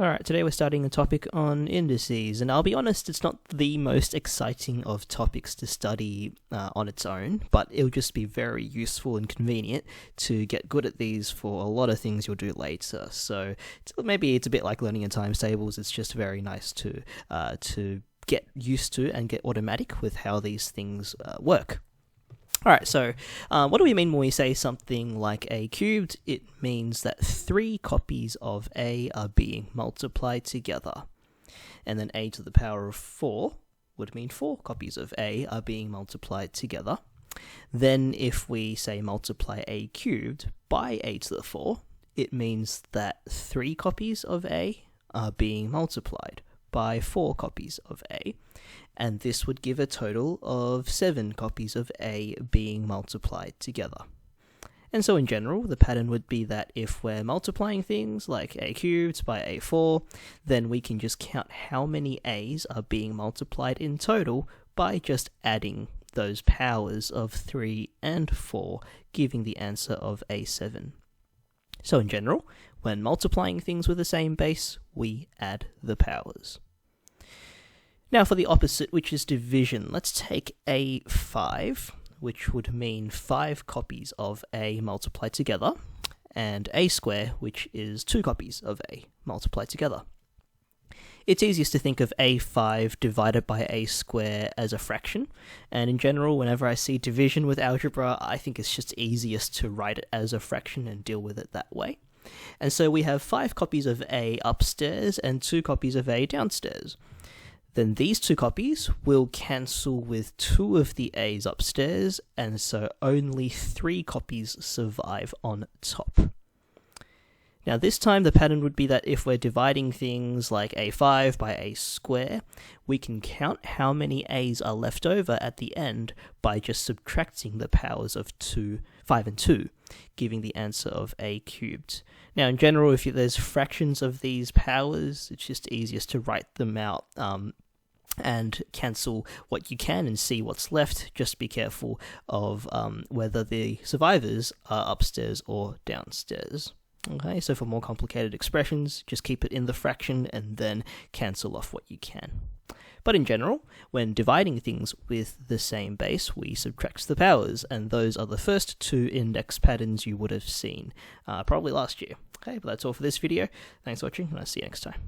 Alright, today we're starting a topic on indices, and I'll be honest, it's not the most exciting of topics to study on its own, but it'll just be very useful and convenient to get good at these for a lot of things you'll do later. So maybe it's a bit like learning in times tables. It's just very nice to get used to and get automatic with how these things work. Alright, so what do we mean when we say something like A cubed? It means that 3 copies of A are being multiplied together. And then A to the power of 4 would mean 4 copies of A are being multiplied together. Then if we say multiply A cubed by A to the 4, it means that 3 copies of A are being multiplied by 4 copies of A. And this would give a total of 7 copies of A being multiplied together. And so in general, the pattern would be that if we're multiplying things like A cubed by A4, then we can just count how many A's are being multiplied in total by just adding those powers of 3 and 4, giving the answer of A7. So in general, when multiplying things with the same base, we add the powers. Now for the opposite, which is division, let's take A5, which would mean 5 copies of A multiplied together, and A square, which is 2 copies of A multiplied together. It's easiest to think of A5 divided by A square as a fraction, and in general, whenever I see division with algebra, I think it's just easiest to write it as a fraction and deal with it that way. And so we have 5 copies of A upstairs and 2 copies of A downstairs. Then these 2 copies will cancel with 2 of the A's upstairs, and so only 3 copies survive on top. Now this time the pattern would be that if we're dividing things like A5 by A square, we can count how many A's are left over at the end by just subtracting the powers of 5 and 2, giving the answer of A cubed. Now in general, if there's fractions of these powers, it's just easiest to write them out and cancel what you can and see what's left. Just be careful of whether the survivors are upstairs or downstairs. Okay, so for more complicated expressions, just keep it in the fraction and then cancel off what you can. But in general, when dividing things with the same base, we subtract the powers, and those are the first 2 index patterns you would have seen probably last year. Okay, but that's all for this video. Thanks for watching, and I'll see you next time.